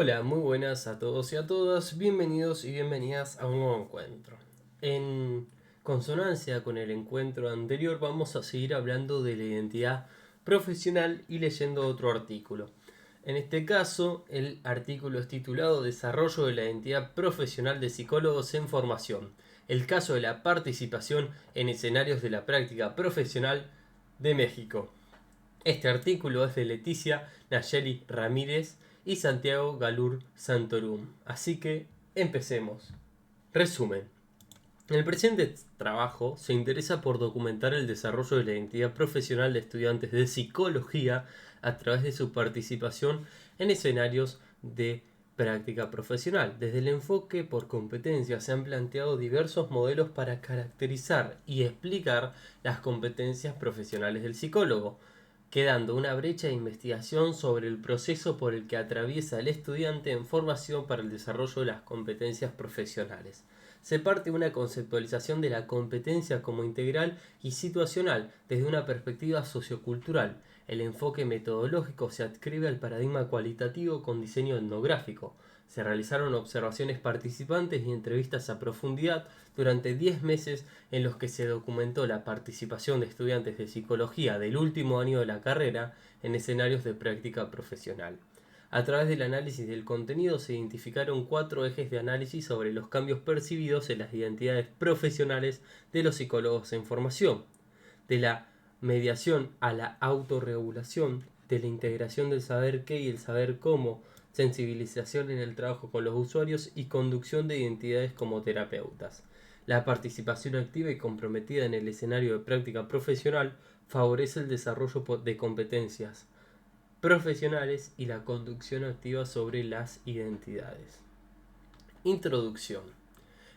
Hola, muy buenas a todos y a todas, bienvenidos y bienvenidas a un nuevo encuentro. En consonancia con el encuentro anterior vamos a seguir hablando de la identidad profesional y leyendo otro artículo. En este caso, el artículo es titulado Desarrollo de la identidad profesional de psicólogos en formación, el caso de la participación en escenarios de la práctica profesional de México. Este artículo es de Leticia Nayeli Ramírez y Santiago Galur Santorum. Así que empecemos. Resumen. El presente trabajo se interesa por documentar el desarrollo de la identidad profesional de estudiantes de psicología a través de su participación en escenarios de práctica profesional. Desde el enfoque por competencias se han planteado diversos modelos para caracterizar y explicar las competencias profesionales del psicólogo, quedando una brecha de investigación sobre el proceso por el que atraviesa el estudiante en formación para el desarrollo de las competencias profesionales. Se parte de una conceptualización de la competencia como integral y situacional desde una perspectiva sociocultural. El enfoque metodológico se adscribe al paradigma cualitativo con diseño etnográfico. Se realizaron observaciones participantes y entrevistas a profundidad durante 10 meses en los que se documentó la participación de estudiantes de psicología del último año de la carrera en escenarios de práctica profesional. A través del análisis del contenido se identificaron 4 ejes de análisis sobre los cambios percibidos en las identidades profesionales de los psicólogos en formación, de la mediación a la autorregulación, de la integración del saber qué y el saber cómo, sensibilización en el trabajo con los usuarios y conducción de identidades como terapeutas. La participación activa y comprometida en el escenario de práctica profesional favorece el desarrollo de competencias profesionales y la conducción activa sobre las identidades. Introducción.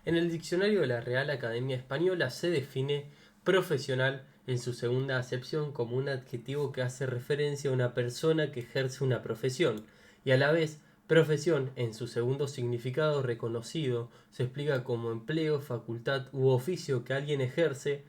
En el diccionario de la Real Academia Española se define profesional en su segunda acepción como un adjetivo que hace referencia a una persona que ejerce una profesión, y a la vez profesión en su segundo significado reconocido se explica como empleo, facultad u oficio que alguien ejerce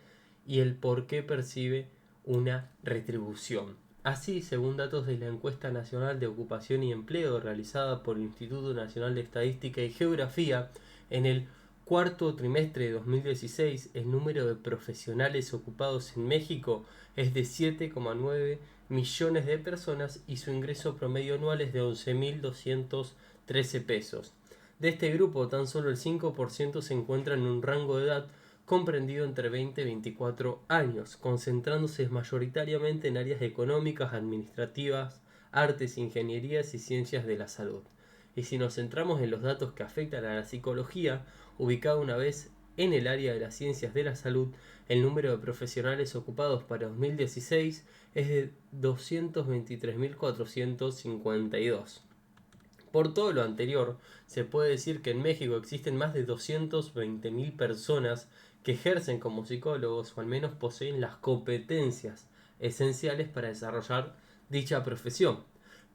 y el por qué percibe una retribución. Así, según datos de la Encuesta Nacional de Ocupación y Empleo realizada por el Instituto Nacional de Estadística y Geografía, en el cuarto trimestre de 2016, el número de profesionales ocupados en México es de 7,9 millones de personas y su ingreso promedio anual es de 11.213 pesos. De este grupo, tan solo el 5% se encuentra en un rango de edad comprendido entre 20 y 24 años, concentrándose mayoritariamente en áreas económicas, administrativas, artes, ingenierías y ciencias de la salud. Y si nos centramos en los datos que afectan a la psicología, ubicada una vez en el área de las ciencias de la salud, el número de profesionales ocupados para 2016 es de 223.452. Por todo lo anterior, se puede decir que en México existen más de 220.000 personas que ejercen como psicólogos o al menos poseen las competencias esenciales para desarrollar dicha profesión.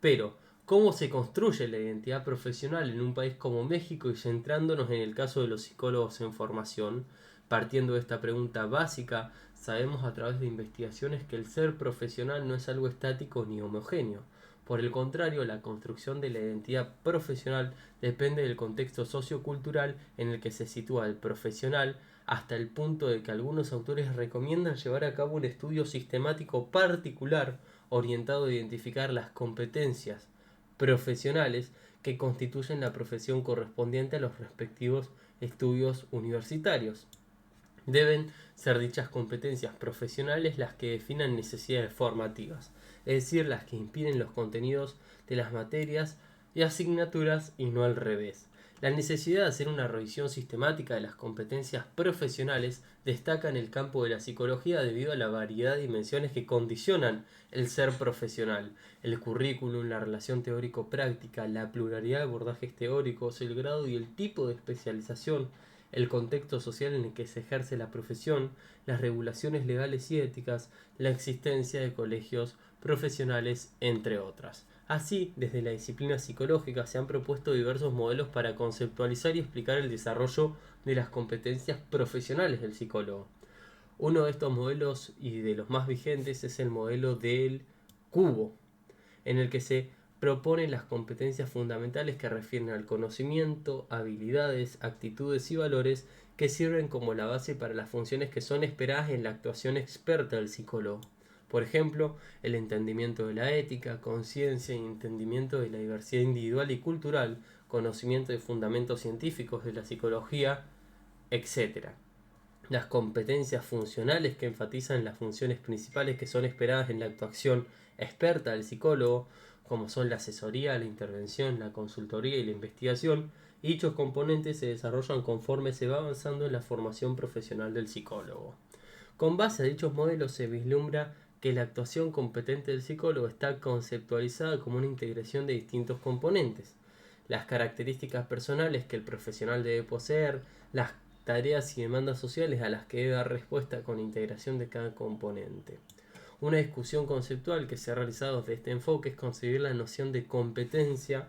Pero, ¿cómo se construye la identidad profesional en un país como México y centrándonos en el caso de los psicólogos en formación? Partiendo de esta pregunta básica, sabemos a través de investigaciones que el ser profesional no es algo estático ni homogéneo. Por el contrario, la construcción de la identidad profesional depende del contexto sociocultural en el que se sitúa el profesional, hasta el punto de que algunos autores recomiendan llevar a cabo un estudio sistemático particular orientado a identificar las competencias profesionales que constituyen la profesión correspondiente a los respectivos estudios universitarios. Deben ser dichas competencias profesionales las que definan necesidades formativas, es decir, las que inspiren los contenidos de las materias y asignaturas y no al revés. La necesidad de hacer una revisión sistemática de las competencias profesionales destaca en el campo de la psicología debido a la variedad de dimensiones que condicionan el ser profesional: el currículum, la relación teórico-práctica, la pluralidad de abordajes teóricos, el grado y el tipo de especialización, el contexto social en el que se ejerce la profesión, las regulaciones legales y éticas, la existencia de colegios profesionales, entre otras. Así, desde la disciplina psicológica se han propuesto diversos modelos para conceptualizar y explicar el desarrollo de las competencias profesionales del psicólogo. Uno de estos modelos y de los más vigentes es el modelo del cubo, en el que se propone las competencias fundamentales que refieren al conocimiento, habilidades, actitudes y valores que sirven como la base para las funciones que son esperadas en la actuación experta del psicólogo. Por ejemplo, el entendimiento de la ética, conciencia y entendimiento de la diversidad individual y cultural, conocimiento de fundamentos científicos de la psicología, etc. Las competencias funcionales que enfatizan las funciones principales que son esperadas en la actuación experta del psicólogo, como son la asesoría, la intervención, la consultoría y la investigación, y dichos componentes se desarrollan conforme se va avanzando en la formación profesional del psicólogo. Con base a dichos modelos se vislumbra que la actuación competente del psicólogo está conceptualizada como una integración de distintos componentes. Las características personales que el profesional debe poseer, las tareas y demandas sociales a las que debe dar respuesta con integración de cada componente. Una discusión conceptual que se ha realizado desde este enfoque es concebir la noción de competencia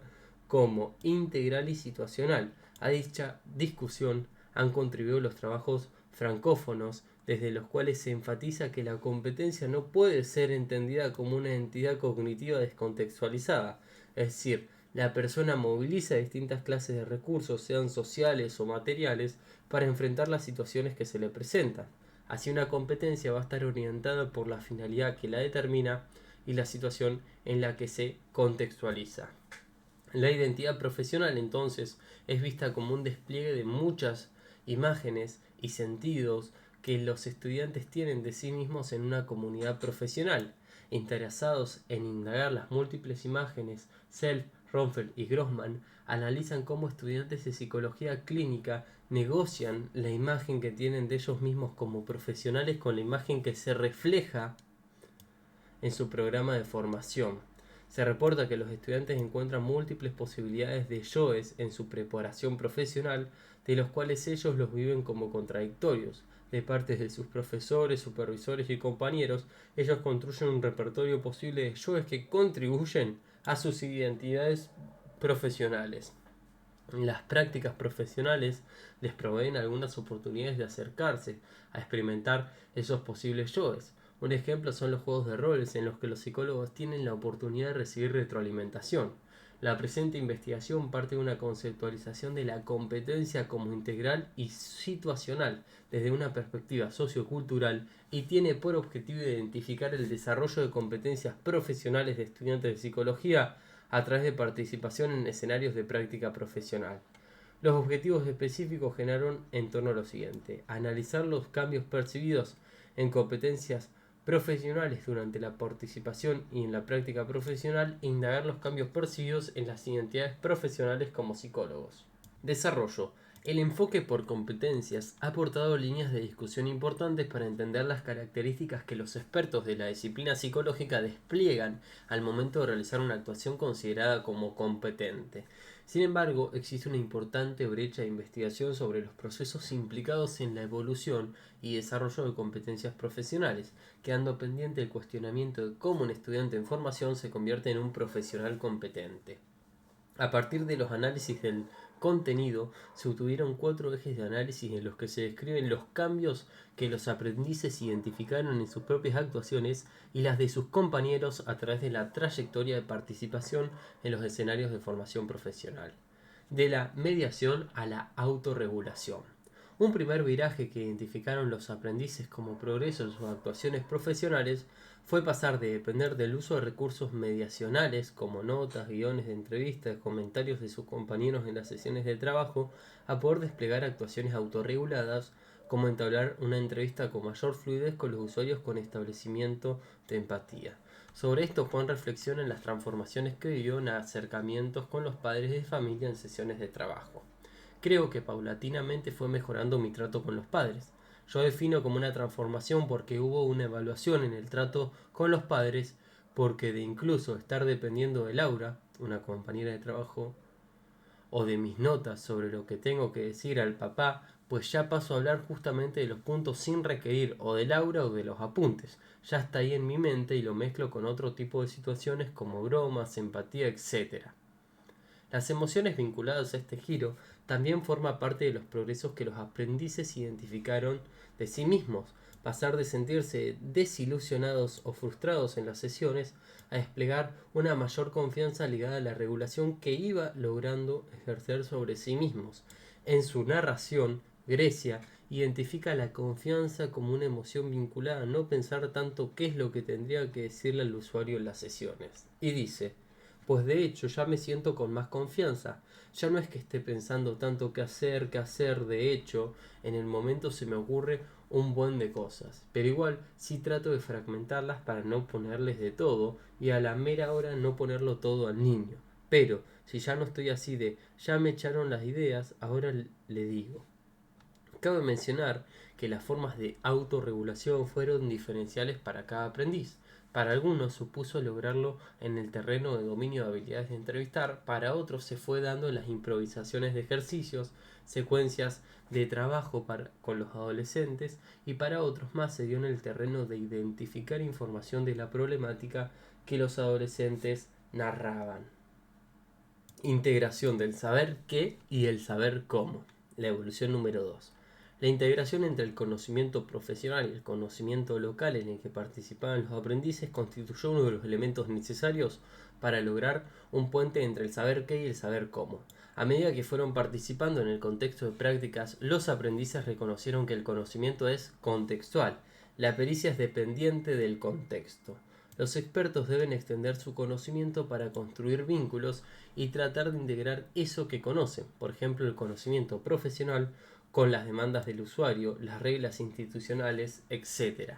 como integral y situacional. A dicha discusión han contribuido los trabajos francófonos, desde los cuales se enfatiza que la competencia no puede ser entendida como una entidad cognitiva descontextualizada, es decir, la persona moviliza distintas clases de recursos, sean sociales o materiales, para enfrentar las situaciones que se le presentan. Así, una competencia va a estar orientada por la finalidad que la determina y la situación en la que se contextualiza. La identidad profesional, entonces, es vista como un despliegue de muchas imágenes y sentidos que los estudiantes tienen de sí mismos en una comunidad profesional. Interesados en indagar las múltiples imágenes, Self, Ronfeld y Grossman analizan cómo estudiantes de psicología clínica negocian la imagen que tienen de ellos mismos como profesionales con la imagen que se refleja en su programa de formación. Se reporta que los estudiantes encuentran múltiples posibilidades de yoes en su preparación profesional, de los cuales ellos los viven como contradictorios. De parte de sus profesores, supervisores y compañeros, ellos construyen un repertorio posible de yoes que contribuyen a sus identidades profesionales. Las prácticas profesionales les proveen algunas oportunidades de acercarse a experimentar esos posibles yoes. Un ejemplo son los juegos de roles en los que los psicólogos tienen la oportunidad de recibir retroalimentación. La presente investigación parte de una conceptualización de la competencia como integral y situacional desde una perspectiva sociocultural y tiene por objetivo identificar el desarrollo de competencias profesionales de estudiantes de psicología a través de participación en escenarios de práctica profesional. Los objetivos específicos generaron en torno a lo siguiente: analizar los cambios percibidos en competencias profesionales durante la participación y en la práctica profesional e indagar los cambios percibidos en las identidades profesionales como psicólogos. Desarrollo. El enfoque por competencias ha aportado líneas de discusión importantes para entender las características que los expertos de la disciplina psicológica despliegan al momento de realizar una actuación considerada como competente. Sin embargo, existe una importante brecha de investigación sobre los procesos implicados en la evolución y desarrollo de competencias profesionales, quedando pendiente el cuestionamiento de cómo un estudiante en formación se convierte en un profesional competente. A partir de los análisis del contenido, se obtuvieron 4 ejes de análisis en los que se describen los cambios que los aprendices identificaron en sus propias actuaciones y las de sus compañeros a través de la trayectoria de participación en los escenarios de formación profesional. De la mediación a la autorregulación. Un primer viraje que identificaron los aprendices como progreso en sus actuaciones profesionales fue pasar de depender del uso de recursos mediacionales como notas, guiones de entrevistas, comentarios de sus compañeros en las sesiones de trabajo, a poder desplegar actuaciones autorreguladas como entablar una entrevista con mayor fluidez con los usuarios con establecimiento de empatía. Sobre esto, Juan reflexiona en las transformaciones que vivió en acercamientos con los padres de familia en sesiones de trabajo. Creo que paulatinamente fue mejorando mi trato con los padres. Yo defino como una transformación porque hubo una evaluación en el trato con los padres, porque de incluso estar dependiendo de Laura, una compañera de trabajo, o de mis notas sobre lo que tengo que decir al papá, pues ya paso a hablar justamente de los puntos sin requerir o de Laura o de los apuntes. Ya está ahí en mi mente y lo mezclo con otro tipo de situaciones como bromas, empatía, etc. Las emociones vinculadas a este giro también forma parte de los progresos que los aprendices identificaron de sí mismos. Pasar de sentirse desilusionados o frustrados en las sesiones a desplegar una mayor confianza ligada a la regulación que iba logrando ejercer sobre sí mismos. En su narración, Grecia identifica la confianza como una emoción vinculada a no pensar tanto qué es lo que tendría que decirle al usuario en las sesiones. Y dice, pues de hecho ya me siento con más confianza. Ya no es que esté pensando tanto qué hacer, de hecho, en el momento se me ocurre un buen de cosas. Pero igual sí trato de fragmentarlas para no ponerles de todo y a la mera hora no ponerlo todo al niño. Pero si ya no estoy así de ya me echaron las ideas, ahora le digo. Cabe mencionar que las formas de autorregulación fueron diferenciales para cada aprendiz. Para algunos supuso lograrlo en el terreno de dominio de habilidades de entrevistar, para otros se fue dando en las improvisaciones de ejercicios, secuencias de trabajo con los adolescentes y para otros más se dio en el terreno de identificar información de la problemática que los adolescentes narraban. Integración del saber qué y el saber cómo. La evolución número 2. La integración entre el conocimiento profesional y el conocimiento local en el que participaban los aprendices constituyó uno de los elementos necesarios para lograr un puente entre el saber qué y el saber cómo. A medida que fueron participando en el contexto de prácticas, los aprendices reconocieron que el conocimiento es contextual. La pericia es dependiente del contexto. Los expertos deben extender su conocimiento para construir vínculos y tratar de integrar eso que conocen, por ejemplo el conocimiento profesional con las demandas del usuario, las reglas institucionales, etc.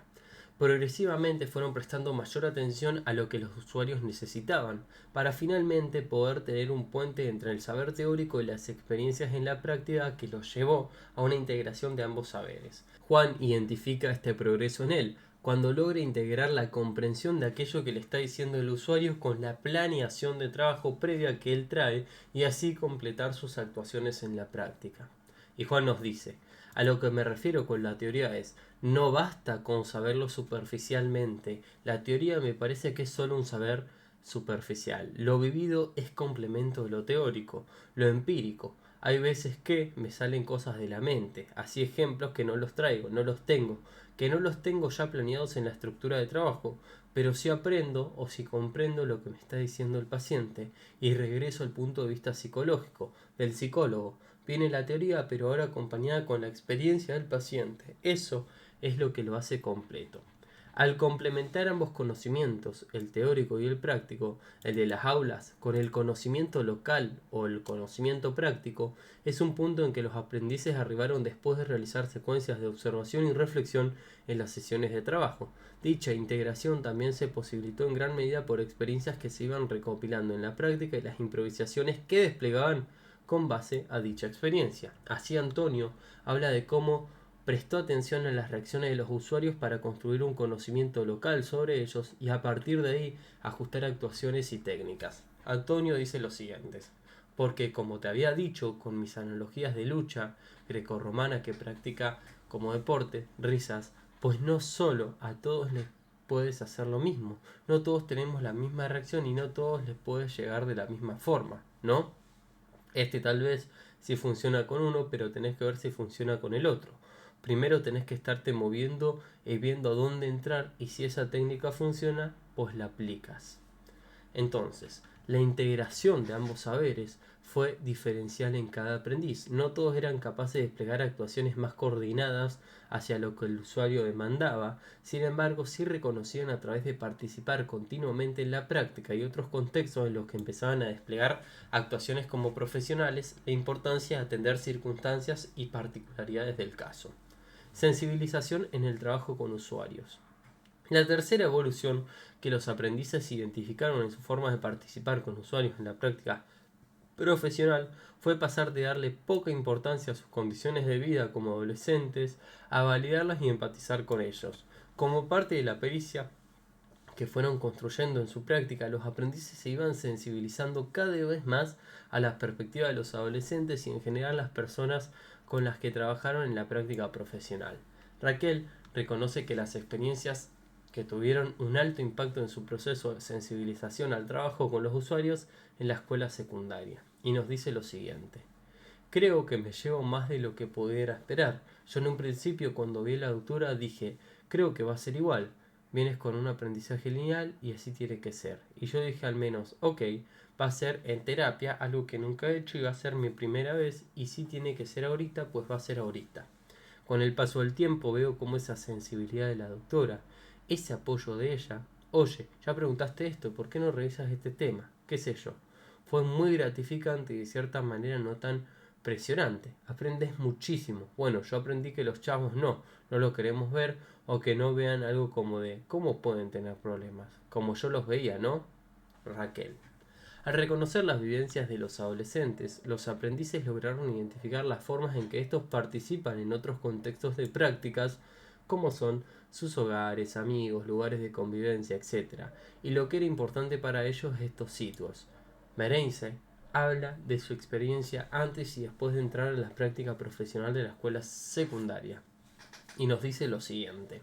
Progresivamente fueron prestando mayor atención a lo que los usuarios necesitaban, para finalmente poder tener un puente entre el saber teórico y las experiencias en la práctica que los llevó a una integración de ambos saberes. Juan identifica este progreso en él, cuando logra integrar la comprensión de aquello que le está diciendo el usuario con la planeación de trabajo previa que él trae y así completar sus actuaciones en la práctica. Y Juan nos dice, a lo que me refiero con la teoría es, no basta con saberlo superficialmente, la teoría me parece que es solo un saber superficial, lo vivido es complemento de lo teórico, lo empírico. Hay veces que me salen cosas de la mente, así ejemplos que no los traigo, no los tengo, que no los tengo ya planeados en la estructura de trabajo, pero si aprendo o si comprendo lo que me está diciendo el paciente y regreso al punto de vista psicológico, del psicólogo. Viene la teoría, pero ahora acompañada con la experiencia del paciente. Eso es lo que lo hace completo. Al complementar ambos conocimientos, el teórico y el práctico, el de las aulas, con el conocimiento local o el conocimiento práctico, es un punto en que los aprendices arribaron después de realizar secuencias de observación y reflexión en las sesiones de trabajo. Dicha integración también se posibilitó en gran medida por experiencias que se iban recopilando en la práctica y las improvisaciones que desplegaban con base a dicha experiencia. Así Antonio habla de cómo prestó atención a las reacciones de los usuarios para construir un conocimiento local sobre ellos y a partir de ahí ajustar actuaciones y técnicas. Antonio dice lo siguiente, porque como te había dicho con mis analogías de lucha grecorromana que practica como deporte, risas, pues no solo a todos les puedes hacer lo mismo, no todos tenemos la misma reacción y no todos les puedes llegar de la misma forma, ¿no? Tal vez sí funciona con uno, pero tenés que ver si funciona con el otro. Primero tenés que estarte moviendo y viendo a dónde entrar y si esa técnica funciona, pues la aplicas. Entonces, la integración de ambos saberes fue diferencial en cada aprendiz. No todos eran capaces de desplegar actuaciones más coordinadas hacia lo que el usuario demandaba, sin embargo sí reconocían a través de participar continuamente en la práctica y otros contextos en los que empezaban a desplegar actuaciones como profesionales la importancia de atender circunstancias y particularidades del caso. Sensibilización en el trabajo con usuarios. La tercera evolución que los aprendices identificaron en su forma de participar con usuarios en la práctica profesional fue pasar de darle poca importancia a sus condiciones de vida como adolescentes a validarlas y empatizar con ellos. Como parte de la pericia que fueron construyendo en su práctica, los aprendices se iban sensibilizando cada vez más a las perspectivas de los adolescentes y en general las personas con las que trabajaron en la práctica profesional. Raquel reconoce que las experiencias que tuvieron un alto impacto en su proceso de sensibilización al trabajo con los usuarios en la escuela secundaria. Y nos dice lo siguiente. Creo que me llevo más de lo que pudiera esperar. Yo en un principio cuando vi a la doctora dije, creo que va a ser igual. Vienes con un aprendizaje lineal y así tiene que ser. Y yo dije al menos, ok, va a ser en terapia, algo que nunca he hecho y va a ser mi primera vez, y si tiene que ser ahorita, pues va a ser ahorita. Con el paso del tiempo veo como esa sensibilidad de la doctora, ese apoyo de ella. Oye, ya preguntaste esto, ¿por qué no revisas este tema? ¿Qué sé yo? Fue muy gratificante y de cierta manera no tan presionante. Aprendes muchísimo. Bueno, yo aprendí que los chavos no lo queremos ver, o que no vean algo como de cómo pueden tener problemas, como yo los veía, ¿no? Raquel. Al reconocer las vivencias de los adolescentes, los aprendices lograron identificar las formas en que estos participan en otros contextos de prácticas, como son sus hogares, amigos, lugares de convivencia, etc. Y lo que era importante para ellos estos sitios. Merense habla de su experiencia antes y después de entrar en la práctica profesional de la escuela secundaria. Y nos dice lo siguiente.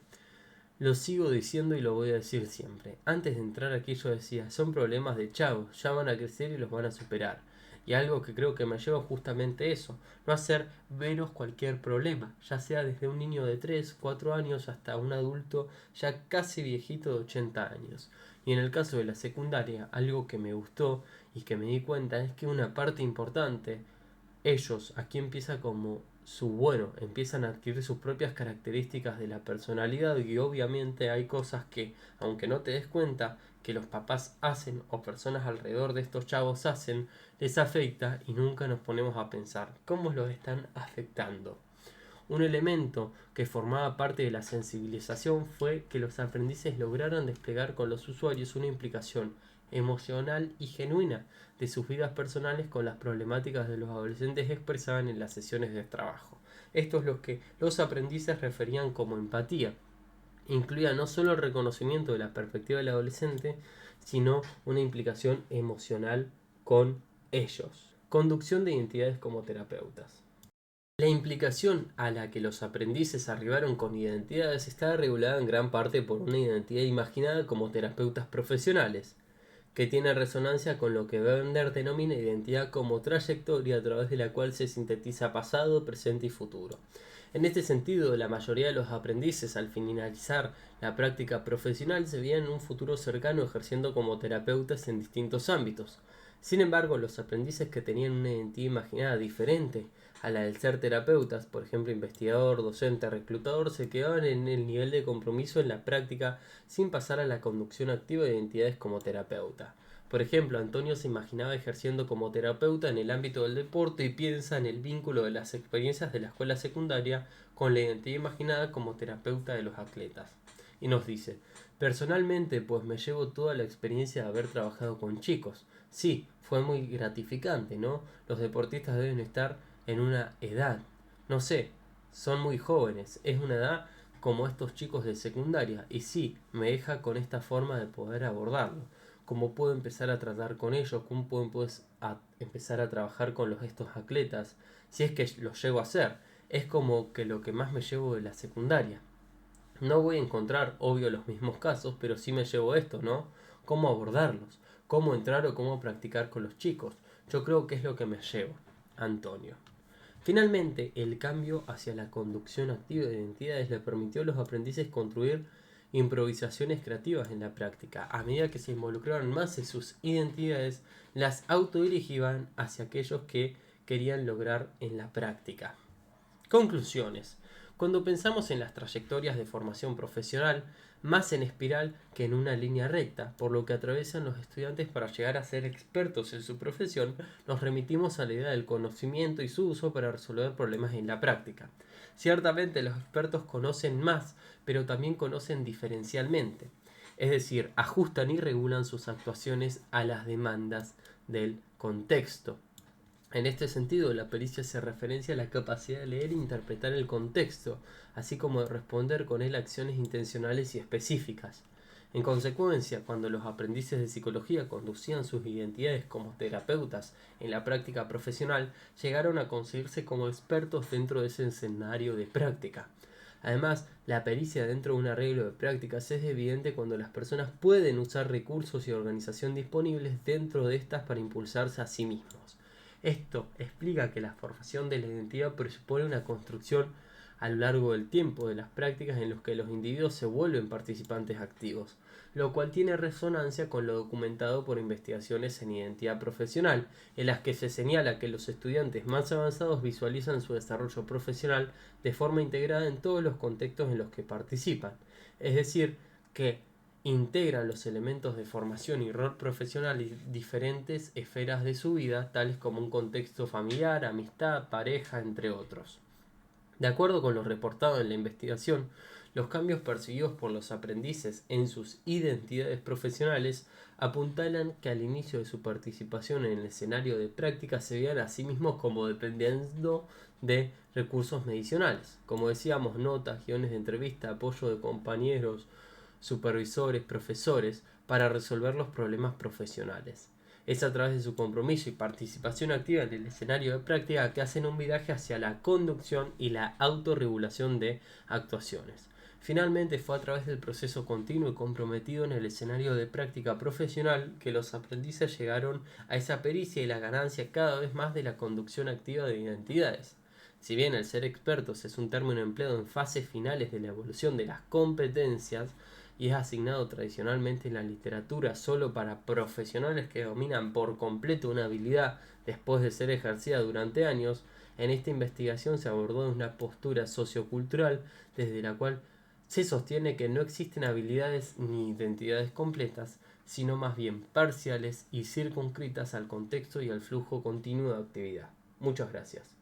Lo sigo diciendo y lo voy a decir siempre. Antes de entrar aquí yo decía, son problemas de chavos, ya van a crecer y los van a superar. Y algo que creo que me lleva justamente eso, no hacer menos cualquier problema, ya sea desde un niño de 3, 4 años hasta un adulto ya casi viejito de 80 años. Y en el caso de la secundaria, algo que me gustó y que me di cuenta es que una parte importante, ellos, aquí empieza como empiezan a adquirir sus propias características de la personalidad, y obviamente hay cosas que, aunque no te des cuenta, que los papás hacen o personas alrededor de estos chavos hacen, les afecta y nunca nos ponemos a pensar cómo los están afectando. Un elemento que formaba parte de la sensibilización fue que los aprendices lograron desplegar con los usuarios una implicación emocional y genuina de sus vidas personales con las problemáticas de los adolescentes expresaban en las sesiones de trabajo. Esto es lo que los aprendices referían como empatía. Incluía no solo el reconocimiento de la perspectiva del adolescente, sino una implicación emocional con ellos. Conducción de identidades como terapeutas. La implicación a la que los aprendices arribaron con identidades está regulada en gran parte por una identidad imaginada como terapeutas profesionales, que tiene resonancia con lo que Bender denomina identidad como trayectoria a través de la cual se sintetiza pasado, presente y futuro. En este sentido, la mayoría de los aprendices al finalizar la práctica profesional se veían en un futuro cercano ejerciendo como terapeutas en distintos ámbitos. Sin embargo, los aprendices que tenían una identidad imaginada diferente a la del ser terapeutas, por ejemplo investigador, docente, reclutador, se quedaban en el nivel de compromiso en la práctica sin pasar a la conducción activa de identidades como terapeuta. Por ejemplo, Antonio se imaginaba ejerciendo como terapeuta en el ámbito del deporte y piensa en el vínculo de las experiencias de la escuela secundaria con la identidad imaginada como terapeuta de los atletas. Y nos dice, personalmente pues me llevo toda la experiencia de haber trabajado con chicos. Sí, fue muy gratificante, ¿no? Los deportistas deben estar en una edad, no sé, son muy jóvenes, es una edad como estos chicos de secundaria, y sí, me deja con esta forma de poder abordarlo. Cómo puedo empezar a tratar con ellos, cómo puedo pues, empezar a trabajar con estos atletas, si es que los llego a hacer. Es como que lo que más me llevo de la secundaria. No voy a encontrar, obvio, los mismos casos, pero sí me llevo esto, ¿no? Cómo abordarlos, cómo entrar o cómo practicar con los chicos. Yo creo que es lo que me llevo. Antonio. Finalmente, el cambio hacia la conducción activa de identidades le permitió a los aprendices construir improvisaciones creativas en la práctica. A medida que se involucraban más en sus identidades, las autodirigían hacia aquellos que querían lograr en la práctica. Conclusiones. Cuando pensamos en las trayectorias de formación profesional, más en espiral que en una línea recta, por lo que atraviesan los estudiantes para llegar a ser expertos en su profesión, nos remitimos a la idea del conocimiento y su uso para resolver problemas en la práctica. Ciertamente los expertos conocen más, pero también conocen diferencialmente, es decir, ajustan y regulan sus actuaciones a las demandas del contexto. En este sentido, la pericia se referencia a la capacidad de leer e interpretar el contexto, así como de responder con él acciones intencionales y específicas. En consecuencia, cuando los aprendices de psicología conducían sus identidades como terapeutas en la práctica profesional, llegaron a conseguirse como expertos dentro de ese escenario de práctica. Además, la pericia dentro de un arreglo de prácticas es evidente cuando las personas pueden usar recursos y organización disponibles dentro de estas para impulsarse a sí mismos. Esto explica que la formación de la identidad presupone una construcción a lo largo del tiempo de las prácticas en las que los individuos se vuelven participantes activos, lo cual tiene resonancia con lo documentado por investigaciones en identidad profesional, en las que se señala que los estudiantes más avanzados visualizan su desarrollo profesional de forma integrada en todos los contextos en los que participan, es decir, que integran los elementos de formación y rol profesional en diferentes esferas de su vida, tales como un contexto familiar, amistad, pareja, entre otros. De acuerdo con lo reportado en la investigación, los cambios percibidos por los aprendices en sus identidades profesionales apuntalan que al inicio de su participación en el escenario de práctica se veían a sí mismos como dependiendo de recursos medicinales, como decíamos, notas, guiones de entrevista, apoyo de compañeros, supervisores, profesores, para resolver los problemas profesionales. Es a través de su compromiso y participación activa en el escenario de práctica que hacen un viraje hacia la conducción y la autorregulación de actuaciones. Finalmente fue a través del proceso continuo y comprometido en el escenario de práctica profesional que los aprendices llegaron a esa pericia y la ganancia cada vez más de la conducción activa de identidades. Si bien el ser expertos es un término empleado en fases finales de la evolución de las competencias, y es asignado tradicionalmente en la literatura solo para profesionales que dominan por completo una habilidad después de ser ejercida durante años, en esta investigación se abordó una postura sociocultural desde la cual se sostiene que no existen habilidades ni identidades completas, sino más bien parciales y circunscritas al contexto y al flujo continuo de actividad. Muchas gracias.